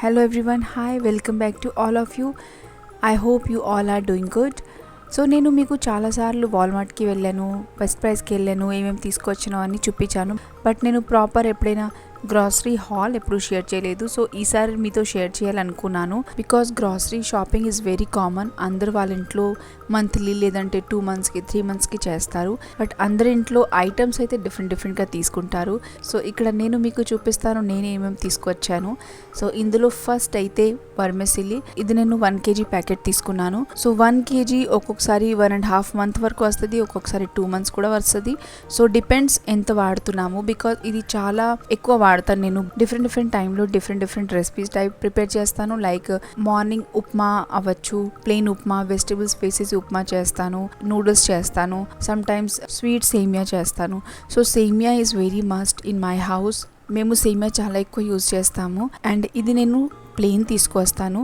Hello everyone, hi, welcome back to all of you. I hope you all are doing good. So నేను మీకు చాలాసార్లు వాల్మార్ట్కి వెళ్ళాను, best ప్రైస్కి వెళ్ళాను, ఏమేమి తీసుకొచ్చానో అని చూపించాను. బట్ నేను ప్రాపర్ ఎప్పుడైనా గ్రాసరీ హాల్ ఎప్పుడు షేర్ చేయలేదు. సో ఈసారి మీతో షేర్ చేయాలనుకున్నాను. Because grocery shopping is very common. అందరు వాళ్ళ ఇంట్లో మంత్లీ లేదంటే 2 monthsకి 3 monthsకి చేస్తారు. బట్ అందరి ఇంట్లో ఐటమ్స్ అయితే డిఫరెంట్గా తీసుకుంటారు. సో ఇక్కడ నేను మీకు చూపిస్తాను నేను ఏమేమి తీసుకొచ్చాను. సో ఇందులో ఫస్ట్ అయితే వర్మిసిలి. ఇది నేను 1 kg ప్యాకెట్ తీసుకున్నాను. సో 1 kg ఒక్కొక్కసారి 1.5 months వరకు వస్తుంది, ఒక్కొక్కసారి 2 months కూడా వస్తుంది. సో డిపెండ్స్ ఎంత వాడుతున్నాము. బికాజ్ ఇది చాలా ఎక్కువ వాడతాను నేను. డిఫరెంట్ టైంలో డిఫరెంట్ రెసిపీస్ టైప్ ప్రిపేర్ చేస్తాను. లైక్ మార్నింగ్ ఉప్మా అవ్వచ్చు, ప్లెయిన్ ఉప్మా, వెజిటబుల్స్ వేసేసి ఉప్మా చేస్తాను, నూడిల్స్ చేస్తాను, సమ్ టైమ్స్ స్వీట్ సేమియా చేస్తాను. సో సేమియా is very must in my house. మేము సేమియా చాలా ఎక్కువ యూజ్ చేస్తాము. అండ్ ఇది నేను ప్లెయిన్ తీసుకొస్తాను,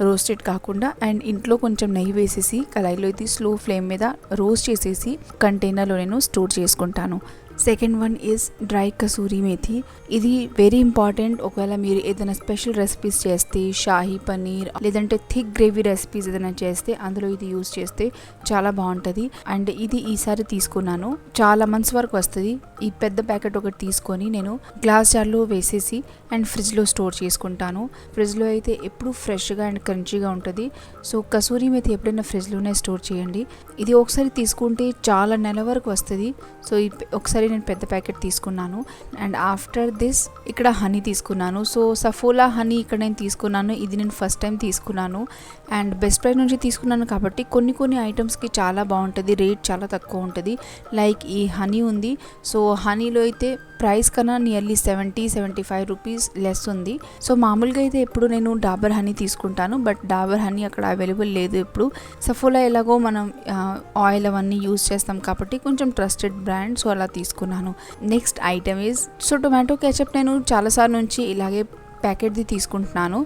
రోస్టెడ్ కాకుండా. అండ్ ఇంట్లో కొంచెం నెయ్యి వేసేసి కళాయిలో ఇది స్లో ఫ్లేమ్ మీద రోస్ట్ చేసేసి కంటైనర్లో నేను స్టోర్ చేసుకుంటాను. Second one is dry kasuri methi. ఇది వెరీ ఇంపార్టెంట్. ఒకవేళ మీరు ఏదైనా స్పెషల్ రెసిపీస్ చేస్తే, షాహీ పన్నీర్ లేదంటే థిక్ గ్రేవీ రెసిపీస్ ఏదైనా చేస్తే అందులో ఇది యూస్ చేస్తే చాలా బాగుంటుంది. అండ్ ఇది ఈసారి తీసుకున్నాను, చాలా మంత్స్ వరకు వస్తుంది. ఈ పెద్ద ప్యాకెట్ ఒకటి తీసుకొని నేను గ్లాస్ జార్లో వేసేసి అండ్ ఫ్రిడ్జ్లో స్టోర్ చేసుకుంటాను. ఫ్రిడ్జ్లో అయితే ఎప్పుడు ఫ్రెష్గా అండ్ క్రంచీగా ఉంటుంది. సో కసూరి మేథి ఎప్పుడైనా ఫ్రిడ్జ్లోనే స్టోర్ చేయండి. ఇది ఒకసారి తీసుకుంటే చాలా నెల వరకు వస్తుంది. సో ఒకసారి నేను పెద్ద ప్యాకెట్ తీసుకున్నాను. అండ్ ఆఫ్టర్ దిస్ ఇక్కడ హనీ తీసుకున్నాను. సో సఫోలా హనీ ఇక్కడ నేను తీసుకున్నాను. ఇది నేను ఫస్ట్ టైం తీసుకున్నాను అండ్ బెస్ట్ ప్రైస్ నుంచి తీసుకున్నాను కాబట్టి కొన్ని ఐటమ్స్కి చాలా బాగుంటుంది, రేట్ చాలా తక్కువ ఉంటుంది. లైక్ ఈ హనీ ఉంది. సో హనీలో అయితే ప్రైస్ కన్నా నియర్లీ 70-75 రూపీస్ లెస్ ఉంది. సో మామూలుగా అయితే ఎప్పుడు నేను డాబర్ హనీ తీసుకుంటాను, బట్ డాబర్ హనీ అక్కడ అవైలబుల్ లేదు ఇప్పుడు. సఫోలా ఎలాగో మనం ఆయిల్ అవన్నీ యూజ్ చేస్తాం కాబట్టి కొంచెం ట్రస్టెడ్ బ్రాండ్, సో అలా తీసుకున్నాను. Next item is tomato ketchup. నేను చాలాసార్లు నుంచి ఇలాగే ప్యాకెట్ది తీసుకుంటున్నాను,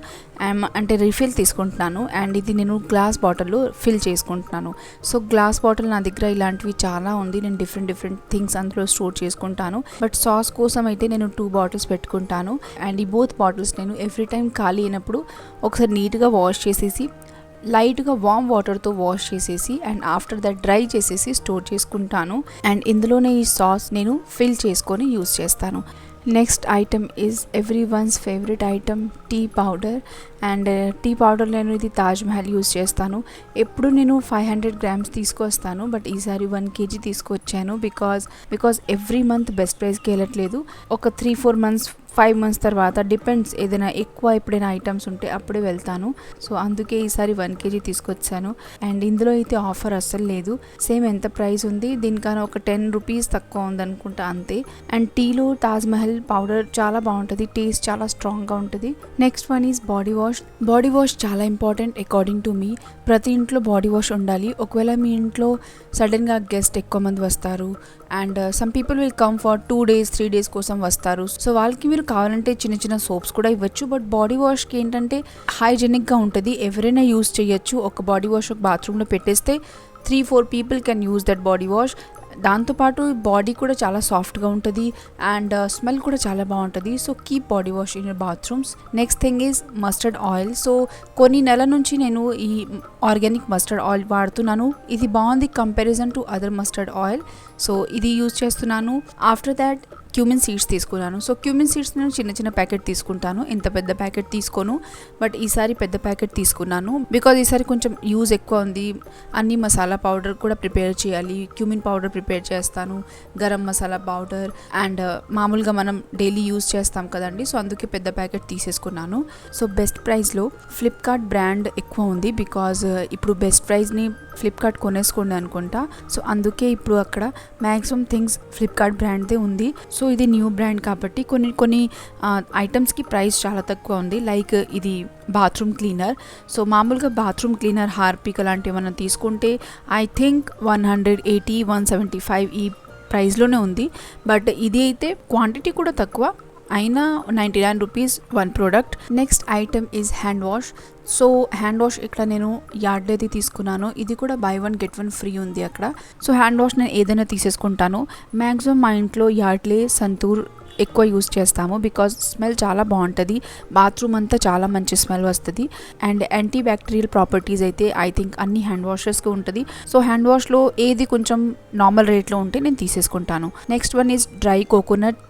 అంటే రీఫిల్ తీసుకుంటున్నాను. అండ్ ఇది నేను గ్లాస్ బాటిల్లో ఫిల్ చేసుకుంటున్నాను. సో గ్లాస్ బాటిల్ నా దగ్గర ఇలాంటివి చాలా ఉంది. నేను డిఫరెంట్ థింగ్స్ అందులో స్టోర్ చేసుకుంటాను. బట్ సాస్ కోసం అయితే నేను 2 bottles పెట్టుకుంటాను. అండ్ ఈ బోత్ బాటిల్స్ నేను ఎవ్రీ టైం ఖాళీ అయినప్పుడు ఒకసారి నీట్గా వాష్ చేసేసి లైట్గా వామ్ వాటర్తో వాష్ చేసేసి అండ్ ఆఫ్టర్ దట్ డ్రై చేసేసి స్టోర్ చేసుకుంటాను. అండ్ ఇందులోనే ఈ సాస్ నేను ఫిల్ చేసుకొని యూస్ చేస్తాను. Next item is everyone's favourite item, tea powder. And tea powder నేను ఇది తాజ్ మహల్ యూస్ చేస్తాను. ఎప్పుడు నేను 500 grams తీసుకొస్తాను, బట్ ఈసారి 1 kg తీసుకొచ్చాను. బికాజ్ ఎవ్రీ మంత్ బెస్ట్ ప్రైస్కి వెళ్ళట్లేదు. ఒక 3-4 months 5 months తర్వాత డిపెండ్స్, ఏదైనా ఎక్కువ ఎప్పుడైనా ఐటమ్స్ ఉంటే అప్పుడే వెళ్తాను. సో అందుకే ఈసారి 1 kg తీసుకొచ్చాను. అండ్ ఇందులో అయితే ఆఫర్ అస్సలు లేదు. సేమ్ ఎంత ప్రైస్ ఉంది, దీనికన్నా ఒక 10 రూపీస్ తక్కువ ఉందనుకుంటా అంతే. అండ్ టీలో తాజ్ మహల్ పౌడర్ చాలా బాగుంటుంది, టేస్ట్ చాలా స్ట్రాంగ్గా ఉంటుంది. Next one is body wash. Body wash చాలా ఇంపార్టెంట్ అకార్డింగ్ టు మీ. ప్రతి ఇంట్లో బాడీ వాష్ ఉండాలి. ఒకవేళ మీ ఇంట్లో సడన్గా గెస్ట్ ఎక్కువ మంది వస్తారు and some people will come for 2 days 3 days కోసం వస్తారు. సో వాళ్ళకి మీరు కావాలంటే చిన్న సోప్స్ కూడా ఇవ్వచ్చు. బట్ బాడీ వాష్కి ఏంటంటే హైజెనిక్గా ఉంటుంది, ఎవరైనా యూజ్ చేయొచ్చు. ఒక బాడీ వాష్ ఒక బాత్రూంలో పెట్టేస్తే 3-4 people can use that body wash. దాంతోపాటు బాడీ కూడా చాలా సాఫ్ట్గా ఉంటుంది అండ్ స్మెల్ కూడా చాలా బాగుంటుంది. So keep body wash in your bathrooms. Next thing is mustard oil. So కొన్ని నెలల నుంచి నేను ఈ ఆర్గానిక్ మస్టర్డ్ ఆయిల్ వాడుతున్నాను. ఇది బాగుంది comparison to other mustard oil. So ఇది యూజ్ చేస్తున్నాను. ఆఫ్టర్ దాట్ క్యూమిన్ సీడ్స్ తీసుకున్నాను. సో క్యూమిన్ సీడ్స్ నేను చిన్న ప్యాకెట్ తీసుకుంటాను, ఇంత పెద్ద ప్యాకెట్ తీసుకోను. బట్ ఈసారి పెద్ద ప్యాకెట్ తీసుకున్నాను బికాజ్ ఈసారి కొంచెం యూజ్ ఎక్కువ ఉంది. అన్ని మసాలా పౌడర్ కూడా ప్రిపేర్ చేయాలి. క్యూమిన్ పౌడర్ ప్రిపేర్ చేస్తాను, గరం మసాలా పౌడర్ అండ్ మామూలుగా మనం డైలీ యూజ్ చేస్తాం కదండి. సో అందుకే పెద్ద ప్యాకెట్ తీసేసుకున్నాను. సో బెస్ట్ ప్రైస్లో ఫ్లిప్కార్ట్ బ్రాండ్ ఎక్కువ ఉంది బికాజ్ ఇప్పుడు బెస్ట్ ప్రైస్ని ఫ్లిప్కార్ట్ కొనేసుకోండి అనుకుంటా. సో అందుకే ఇప్పుడు అక్కడ మ్యాక్సిమం థింగ్స్ ఫ్లిప్కార్ట్ బ్రాండ్దే ఉంది. సో ఇది న్యూ బ్రాండ్ కాబట్టి కొన్ని ఐటమ్స్కి ప్రైస్ చాలా తక్కువ ఉంది. లైక్ ఇది బాత్రూమ్ క్లీనర్. సో మామూలుగా బాత్రూమ్ క్లీనర్ హార్పిక్ అలాంటివి మనం తీసుకుంటే ఐ థింక్ 180-175 ఈ ప్రైస్లోనే ఉంది. బట్ ఇది అయితే క్వాంటిటీ కూడా తక్కువ, అయినా 99 rupees 1 product. Next item is hand wash. So hand wash ఇక్కడ నేను యార్డ్లేది తీసుకున్నాను. ఇది కూడా బై 1 get 1 ఫ్రీ ఉంది అక్కడ. సో హ్యాండ్ వాష్ నేను ఏదైనా తీసేసుకుంటాను. మ్యాక్సిమం మా ఇంట్లో యార్డ్లే, సంతూర్ ఎక్కువ యూస్ చేస్తాము బికాజ్ స్మెల్ చాలా బాగుంటుంది, బాత్రూమ్ అంతా చాలా మంచి స్మెల్ వస్తుంది. అండ్ యాంటీ బ్యాక్టీరియల్ ప్రాపర్టీస్ అయితే ఐ థింక్ అన్ని హ్యాండ్ వాషెస్కి ఉంటుంది. సో హ్యాండ్ వాష్లో ఏది కొంచెం నార్మల్ రేట్లో ఉంటే నేను తీసేసుకుంటాను. Next one is dry coconut.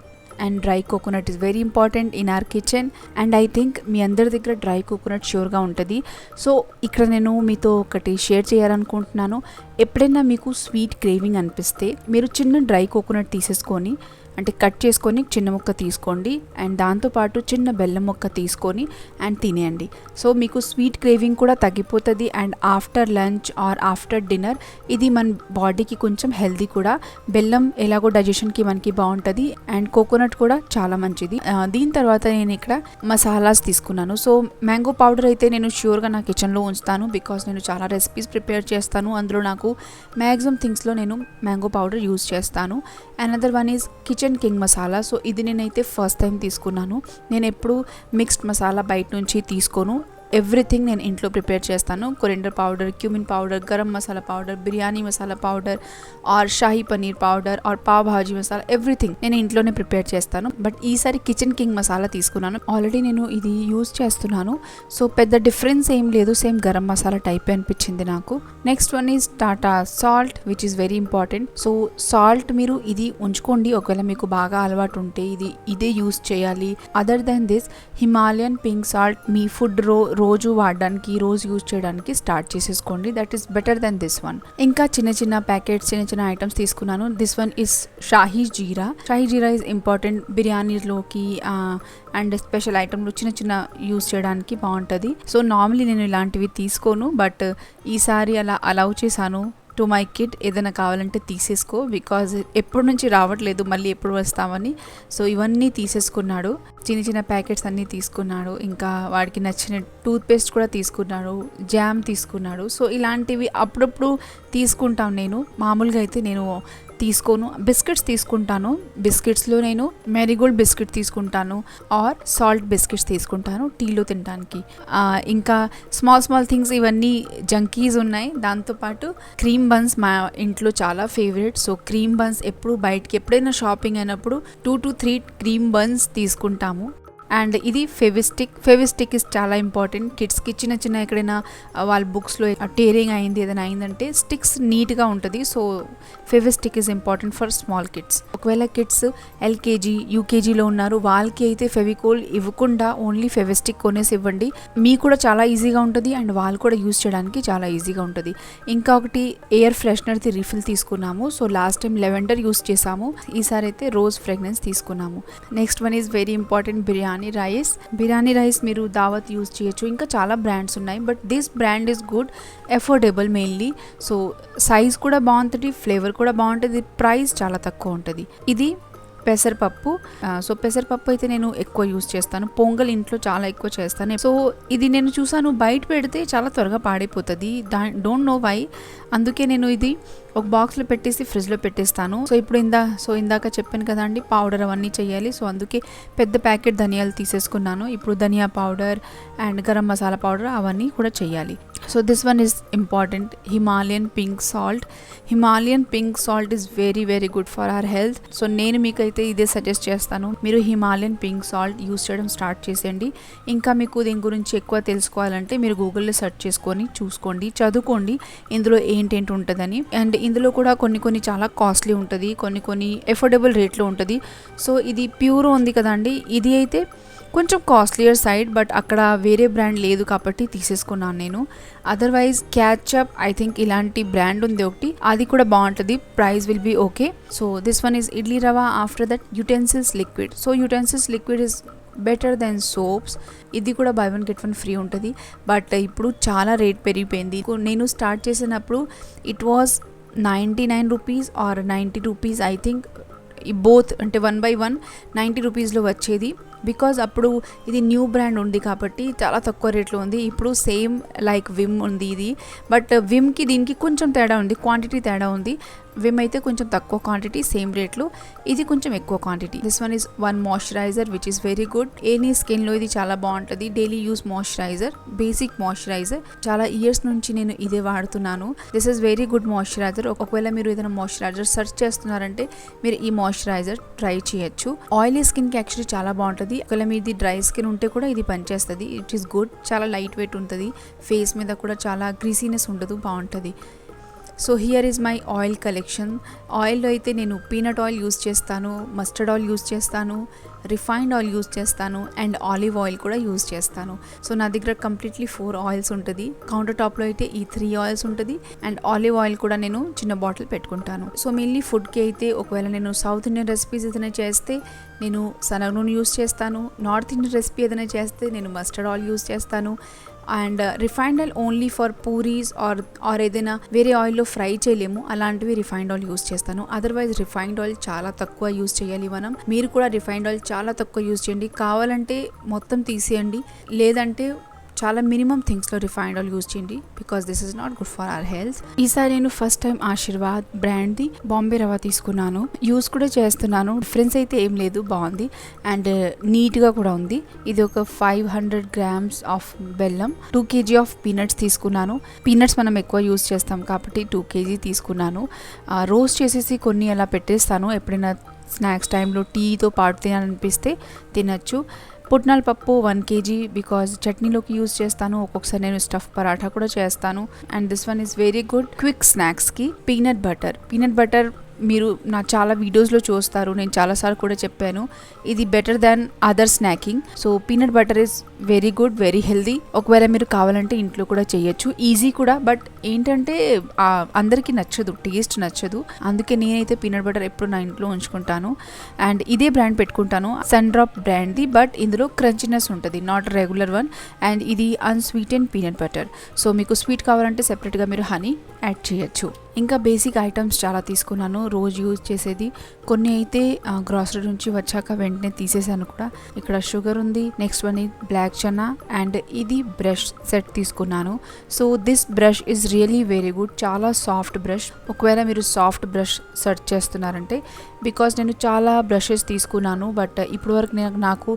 And dry coconut is very important in our kitchen. And I think మీ అందరి దగ్గర డ్రై కోకోనట్ ష్యూర్గా ఉంటుంది. సో ఇక్కడ నేను మీతో ఒకటి షేర్ చేయాలనుకుంటున్నాను. ఎప్పుడైనా మీకు స్వీట్ క్రేవింగ్ అనిపిస్తే మీరు చిన్న డ్రై కోకోనట్ తీసేసుకొని, అంటే కట్ చేసుకొని చిన్న ముక్క తీసుకోండి, అండ్ దాంతోపాటు చిన్న బెల్లం ముక్క తీసుకొని అండ్ తినేయండి. సో మీకు స్వీట్ క్రేవింగ్ కూడా తగ్గిపోతుంది. And after lunch or after dinner ఇది మన బాడీకి కొంచెం హెల్తీ కూడా. బెల్లం ఎలాగో డైజెషన్కి మనకి బాగుంటుంది, అండ్ కోకోనట్ కూడా చాలా మంచిది. దీని తర్వాత నేను ఇక్కడ మసాలాస్ తీసుకున్నాను. సో మ్యాంగో పౌడర్ అయితే నేను ష్యూర్గా నా కిచెన్లో ఉంచుతాను బికాస్ నేను చాలా రెసిపీస్ ప్రిపేర్ చేస్తాను. అందులో నాకు మ్యాక్సిమం థింగ్స్లో నేను మ్యాంగో పౌడర్ యూజ్ చేస్తాను. Another one is kitchen king masala. So ఇది నేనైతే ఫస్ట్ టైం తీసుకున్నాను. నేను ఎప్పుడు మిక్స్డ్ మసాలా బయట నుంచి తీసుకోను, ఎవ్రీథింగ్ నేను ఇంట్లో ప్రిపేర్ చేస్తాను. Coriander powder, cumin powder, garam masala powder, biryani masala powder are Shahi paneer powder are pav bhaji masala, everything నేను ఇంట్లోనే ప్రిపేర్ చేస్తాను. బట్ ఈసారి కిచెన్ కింగ్ మసాలా తీసుకున్నాను. ఆల్రెడీ నేను ఇది యూజ్ చేస్తున్నాను. సో పెద్ద డిఫరెన్స్ ఏం లేదు, సేమ్ గరం మసాలా టైప్ అనిపించింది నాకు. Next one is Tata salt which is very important. So salt మీరు ఇది ఉంచుకోండి, ఒకవేళ మీకు బాగా అలవాటు ఉంటే ఇదే యూజ్ చేయాలి. Other then this Himalayan pink salt మీ ఫుడ్ రోజు వాడడానికి, రోజు యూజ్ చేయడానికి స్టార్ట్ చేసేసుకోండి. That is better then this one. ఇంకా చిన్న చిన్న ప్యాకెట్స్, చిన్న చిన్న ఐటమ్స్ తీసుకున్నాను. This one is shahi jeera. Shahi jeera is important బిర్యానీలోకి అండ్ స్పెషల్ ఐటమ్లు చిన్న చిన్న యూజ్ చేయడానికి బాగుంటుంది. సో నార్మలీ నేను ఇలాంటివి తీసుకోను, బట్ ఈసారి అలా అలౌ చేశాను టు మై కిడ్. ఏదైనా కావాలంటే తీసేసుకో బికాజ్ ఎప్పటి నుంచి రావట్లేదు, మళ్ళీ ఎప్పుడు వస్తామని. సో ఇవన్నీ తీసేసుకున్నాడు, చిన్న చిన్న ప్యాకెట్స్ అన్నీ తీసుకున్నాడు. ఇంకా వాడికి నచ్చిన టూత్పేస్ట్ కూడా తీసుకున్నాడు, జామ్ తీసుకున్నాడు. సో ఇలాంటివి అప్పుడప్పుడు తీసుకుంటాం. నేను మామూలుగా అయితే నేను తీసుకోను. బిస్కెట్స్ తీసుకుంటాను. బిస్కెట్స్లో నేను మేరీగోల్డ్ బిస్కెట్ తీసుకుంటాను ఆర్ సాల్ట్ బిస్కెట్స్ తీసుకుంటాను టీలో తినడానికి. ఇంకా స్మాల్ థింగ్స్ ఇవన్నీ జంకీస్ ఉన్నాయి. దాంతోపాటు క్రీమ్ బన్స్ మా ఇంట్లో చాలా ఫేవరెట్. సో క్రీమ్ బన్స్ ఎప్పుడు బయటికి ఎప్పుడైనా షాపింగ్ అయినప్పుడు 2 to 3 క్రీమ్ బన్స్ తీసుకుంటాము. అండ్ ఇది ఫెవిస్టిక్ ఇస్ చాలా ఇంపార్టెంట్. కిడ్స్కి చిన్న చిన్న ఎక్కడైనా వాళ్ళ బుక్స్లో టేరింగ్ అయింది, ఏదైనా అయిందంటే స్టిక్స్ నీట్గా ఉంటుంది. So Fevistik is important for small kids. ఒకవేళ కిడ్స్ ఎల్కేజీ యూకేజీలో ఉన్నారు, వాళ్ళకి అయితే ఫెవికోల్ ఇవ్వకుండా ఓన్లీ ఫెవిస్టిక్ కొనేసి ఇవ్వండి. మీకు కూడా చాలా ఈజీగా ఉంటుంది అండ్ వాళ్ళు కూడా యూజ్ చేయడానికి చాలా ఈజీగా ఉంటుంది. ఇంకా ఒకటి ఎయిర్ ఫ్రెషనర్ది రీఫిల్ తీసుకున్నాము. So last time lavender use చేసాము, ఈసారి అయితే రోజ్ ఫ్రేగ్రెన్స్ తీసుకున్నాము. Next one is very important biryani rice మీరు దావత్ యూజ్ చేయొచ్చు. ఇంకా చాలా బ్రాండ్స్ ఉన్నాయి, but this brand is good, affordable mainly. So size కూడా బాగుంటుంది, ఫ్లేవర్ కూడా బాగుంటుంది, ప్రైస్ చాలా తక్కువ ఉంటుంది. ఇది పెసరపప్పు. సో పెసరపప్పు అయితే నేను ఎక్కువ యూజ్ చేస్తాను. పొంగల్ ఇంట్లో చాలా ఎక్కువ చేస్తాను. సో ఇది నేను చూసాను, బయట పెడితే చాలా త్వరగా పాడైపోతుంది, డోంట్ నో వై. అందుకే నేను ఇది ఒక బాక్స్లో పెట్టేసి ఫ్రిడ్జ్లో పెట్టేస్తాను. సో ఇప్పుడు ఇందాక చెప్పాను కదా అండి, పౌడర్ అవన్నీ చేయాలి. సో అందుకే పెద్ద ప్యాకెట్ ధనియాలు తీసేసుకున్నాను. ఇప్పుడు dhaniya powder and garam masala powder అవన్నీ కూడా చేయాలి. So this one is important, Himalayan pink salt is very very good for our health. So నేను మీకైతే ఇదే సజెస్ట్ చేస్తాను, మీరు హిమాలయన్ పింక్ సాల్ట్ యూజ్ చేయడం స్టార్ట్ చేసేయండి. ఇంకా మీకు దీని గురించి ఎక్కువ తెలుసుకోవాలంటే మీరు గూగుల్లో సెర్చ్ చేసుకొని చూసుకోండి, చదువుకోండి ఇందులో ఏంటేంటి ఉంటుందని. అండ్ ఇందులో కూడా కొన్ని చాలా కాస్ట్లీ ఉంటుంది, కొన్ని ఎఫోర్డబుల్ రేట్లో ఉంటుంది. సో ఇది ప్యూర్ ఉంది కదండి, ఇది అయితే కొంచెం కాస్ట్లియర్ సైడ్, బట్ అక్కడ వేరే బ్రాండ్ లేదు కాబట్టి తీసేసుకున్నాను నేను. అదర్వైజ్ క్యాచప్ ఐ థింక్ ఇలాంటి బ్రాండ్ ఉంది ఒకటి, అది కూడా బాగుంటుంది, price will be okay. So this one is idli rava. After that utensils liquid. So utensils liquid is better than soaps. ఇది కూడా బై 1 get 1 ఫ్రీ ఉంటుంది, బట్ ఇప్పుడు చాలా రేట్ పెరిగిపోయింది. నేను స్టార్ట్ చేసినప్పుడు it was 99 rupees or 90 rupees I think, both అంటే 1 by 1 90 రూపీస్లో వచ్చేది. బికాజ్ అప్పుడు ఇది న్యూ బ్రాండ్ ఉంది కాబట్టి చాలా తక్కువ రేట్లో ఉంది. ఇప్పుడు సేమ్ లైక్ విమ్ ఉంది ఇది, బట్ విమ్కి దీనికి కొంచెం తేడా ఉంది, క్వాంటిటీ తేడా ఉంది. విమ్ అయితే కొంచెం తక్కువ క్వాంటిటీ, సేమ్ రేట్లో. ఇది కొంచెం ఎక్కువ quantity. This one is one moisturiser which is very good. Any skin లో ఇది చాలా బాగుంటుంది. Daily use moisturiser, basic moisturiser. చాలా ఇయర్స్ నుంచి నేను ఇదే వాడుతున్నాను. This is very good moisturiser. ఒకవేళ మీరు ఏదైనా మాయిశ్చరైజర్ సెర్చ్ చేస్తున్నారంటే మీరు ఈ మాయిశ్చరైజర్ ట్రై చేయొచ్చు. ఆయిలీ స్కిన్ కి యాక్చువల్లీ చాలా బాగుంటుంది. ఒకవేళ మీది డ్రై స్కిన్ ఉంటే కూడా ఇది పనిచేస్తుంది. It is good. చాలా లైట్ వెయిట్ ఉంటుంది. ఫేస్ మీద కూడా చాలా గ్రీసీనెస్ ఉండదు, బాగుంటుంది. So here is my oil collection. ఆయిల్లో అయితే నేను పీనట్ ఆయిల్ యూస్ చేస్తాను, మస్టర్డ్ ఆయిల్ యూస్ చేస్తాను, రిఫైన్డ్ ఆయిల్ యూస్ చేస్తాను అండ్ ఆలివ్ ఆయిల్ కూడా యూస్ చేస్తాను. సో నా దగ్గర కంప్లీట్లీ 4 ఆయిల్స్ ఉంటుంది. కౌంటర్ టాప్లో అయితే ఈ 3 ఆయిల్స్ ఉంటుంది అండ్ ఆలివ్ ఆయిల్ కూడా నేను చిన్న బాటిల్ పెట్టుకుంటాను. సో మెయిన్లీ ఫుడ్కి అయితే ఒకవేళ నేను సౌత్ ఇండియన్ రెసిపీస్ ఏదైనా చేస్తే నేను శనగ నూనె యూస్ చేస్తాను. నార్త్ ఇండియన్ రెసిపీ ఏదైనా చేస్తే నేను మస్టర్డ్ ఆయిల్ యూస్ చేస్తాను. And refined oil only for puris or ఏదైనా వేరే ఆయిల్లో ఫ్రై చేయలేము, అలాంటివి రిఫైన్డ్ ఆయిల్ యూస్ చేస్తాను. అదర్వైజ్ రిఫైన్డ్ ఆయిల్ చాలా తక్కువ యూస్ చేయాలి మనం. మీరు కూడా రిఫైన్డ్ ఆయిల్ చాలా తక్కువ యూస్ చేయండి. కావాలంటే మొత్తం తీసేయండి, లేదంటే చాలా మినిమం థింగ్స్లో రిఫైన్డ్ ఆయిల్ యూస్ చేయండి, because this is not good for our health. ఈసారి నేను ఫస్ట్ టైం ఆశీర్వాద్ బ్రాండ్ది బాంబే రవ్వ తీసుకున్నాను. యూస్ కూడా చేస్తున్నాను. డిఫరెన్స్ అయితే ఏం లేదు, బాగుంది అండ్ నీట్గా కూడా ఉంది. ఇది ఒక 500 grams ఆఫ్ బెల్లం, 2 kg ఆఫ్ పీనట్స్ తీసుకున్నాను. పీనట్స్ మనం ఎక్కువ యూస్ చేస్తాం కాబట్టి 2 kg తీసుకున్నాను. రోస్ట్ చేసేసి కొన్ని అలా పెట్టేస్తాను. ఎప్పుడైనా స్నాక్స్ టైంలో టీతో పాటు తినాలనిపిస్తే తినచ్చు. పుట్నాల పప్పు 1 kg బికాజ్ చట్నీలోకి యూజ్ చేస్తాను. ఒక్కొక్కసారి నేను స్టఫ్ పరాఠా కూడా చేస్తాను. And this one is very good quick స్నాక్స్కి. పీనట్ బటర్ మీరు నా చాలా వీడియోస్లో చూస్తారు, నేను చాలాసార్లు కూడా చెప్పాను, ఇది better than other snacking. So peanut butter is very good, very healthy. ఒకవేళ మీరు కావాలంటే ఇంట్లో కూడా చేయొచ్చు, ఈజీ కూడా. బట్ ఏంటంటే అందరికీ నచ్చదు, టేస్ట్ నచ్చదు. అందుకే నేనైతే పీనట్ బటర్ ఎప్పుడు నా ఇంట్లో ఉంచుకుంటాను. అండ్ ఇదే బ్రాండ్ పెట్టుకుంటాను, సన్ డ్రాప్ బ్రాండ్ది. బట్ ఇందులో క్రంచినెస్ ఉంటుంది, నాట్ రెగ్యులర్ వన్. అండ్ ఇది అన్స్వీటెన్ పీనట్ బటర్. సో మీకు స్వీట్ కావాలంటే సెపరేట్గా మీరు హనీ యాడ్ చేయొచ్చు. ఇంకా బేసిక్ ఐటమ్స్ చాలా తీసుకున్నాను, రోజు యూజ్ చేసేది. కొన్ని అయితే గ్రాసరీ నుంచి వచ్చాక వెంటనే తీసేసాను కూడా. ఇక్కడ షుగర్ ఉంది, next one black chana and ఇది బ్రష్ సెట్ తీసుకున్నాను. So this brush is really very good, చాలా సాఫ్ట్ బ్రష్. ఒకవేళ మీరు సాఫ్ట్ బ్రష్ సెర్చ్ చేస్తున్నారంటే, బికాజ్ నేను చాలా బ్రషెస్ తీసుకున్నాను బట్ ఇప్పటివరకు నాకు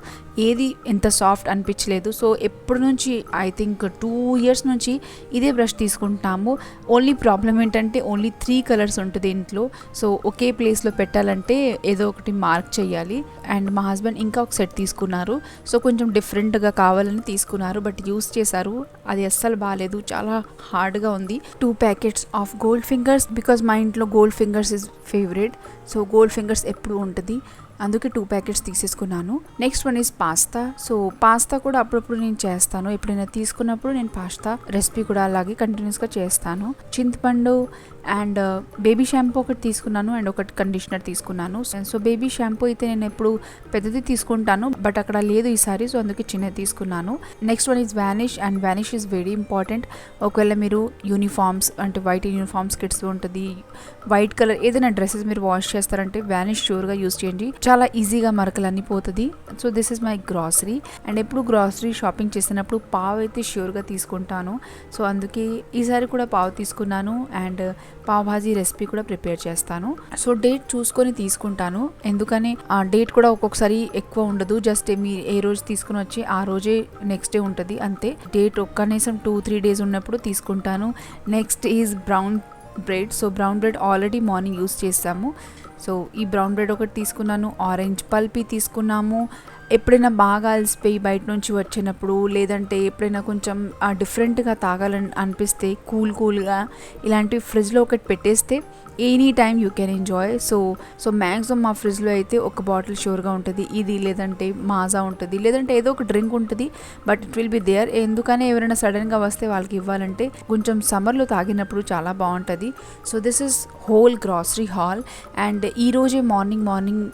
ఏది ఎంత సాఫ్ట్ అనిపించలేదు. సో ఎప్పటి నుంచి ఐ థింక్ 2 years నుంచి ఇదే బ్రష్ తీసుకుంటున్నాము. ఓన్లీ ప్రాబ్లం ఏంటంటే ఓన్లీ 3 కలర్స్ ఉంటుంది ఇంట్లో. సో ఒకే ప్లేస్లో పెట్టాలంటే ఏదో ఒకటి మార్క్ చేయాలి. అండ్ మా హస్బెండ్ ఇంకా ఒక సెట్ తీసుకున్నారు. సో కొంచెం డిఫరెంట్గా కావాలని తీసుకున్నారు, బట్ యూస్ చేశారు, అది అస్సలు బాగాలేదు, చాలా హార్డ్గా ఉంది. 2 packets of gold fingers, because మా ఇంట్లో gold fingers is favourite. So gold fingers ఎప్పుడు ఉంటుంది, అందుకే 2 packets తీసేసుకున్నాను. Next one is pasta. So pasta కూడా అప్పుడప్పుడు నేను చేస్తాను, ఎప్పుడైనా తీసుకున్నప్పుడు నేను పాస్తా రెసిపీ కూడా అలాగే కంటిన్యూస్గా చేస్తాను. చింతపండు అండ్ బేబీ షాంపూ ఒకటి తీసుకున్నాను అండ్ ఒకటి కండిషనర్ తీసుకున్నాను. సో బేబీ షాంపూ అయితే నేను ఎప్పుడు పెద్దది తీసుకుంటాను, బట్ అక్కడ లేదు ఈసారి, సో అందుకే చిన్నది తీసుకున్నాను. Next one is vanish, and vanish is very important. ఒకవేళ మీరు యూనిఫామ్స్ అంటే వైట్ యూనిఫామ్స్ కిడ్స్ ఉంటుంది, వైట్ కలర్ ఏదైనా డ్రెస్సెస్ మీరు వాష్ చేస్తారంటే వానిష్ షూర్గా యూస్ చేయండి, చాలా ఈజీగా మరకలన్నీ పోతుంది. So this is my grocery. And ఎప్పుడు గ్రాసరీ షాపింగ్ చేసినప్పుడు పావు అయితే ష్యూర్గా తీసుకుంటాను. సో అందుకే ఈసారి కూడా పావు తీసుకున్నాను అండ్ పావ్ భాజీ రెసిపీ కూడా ప్రిపేర్ చేస్తాను. సో డేట్ చూసుకొని తీసుకుంటాను, ఎందుకని ఆ డేట్ కూడా ఒక్కొక్కసారి ఎక్కువ ఉండదు, జస్ట్ మీరు ఏ రోజు తీసుకుని వచ్చి ఆ రోజే నెక్స్ట్ డే ఉంటుంది అంతే. డేట్ కనీసం 2-3 days ఉన్నప్పుడు తీసుకుంటాను. Next is brown bread. So brown bread already morning use చేస్తాము. సో ఈ బ్రౌన్ బ్రెడ్ ఒకటి తీసుకున్నాను. ఆరెంజ్ పల్పీ తీసుకున్నాము. ఎప్పుడైనా బాగా అలసిపోయి బయట నుంచి వచ్చినప్పుడు, లేదంటే ఎప్పుడైనా కొంచెం డిఫరెంట్గా తాగాలని అనిపిస్తే కూల్గా ఇలాంటివి ఫ్రిడ్జ్లో ఒకటి పెట్టేస్తే any time you can enjoy. So maximum మా ఫ్రిడ్జ్లో అయితే ఒక బాటిల్ షూర్గా ఉంటుంది, ఇది లేదంటే మాజా ఉంటుంది, లేదంటే ఏదో ఒక డ్రింక్ ఉంటుంది, but it will be there. ఎందుకనే ఎవరైనా సడన్గా వస్తే వాళ్ళకి ఇవ్వాలంటే కొంచెం సమ్మర్లో తాగినప్పుడు చాలా బాగుంటుంది. So this is whole grocery hall. And ఈరోజే మార్నింగ్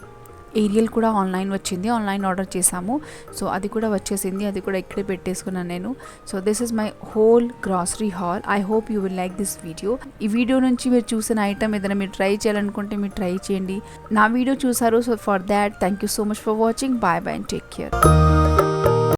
ఏరియల్ కూడా ఆన్లైన్ వచ్చింది, ఆన్లైన్ ఆర్డర్ చేశాము. సో అది కూడా వచ్చేసింది, అది కూడా ఇక్కడే పెట్టేసుకున్నాను నేను. So this is my whole grocery hall. I hope you will like this video. ఈ వీడియో నుంచి మీరు చూసిన ఐటమ్ ఏదైనా మీరు ట్రై చేయాలనుకుంటే మీరు ట్రై చేయండి. నా వీడియో చూసారు, so for that thank you so much for watching. Bye and take care.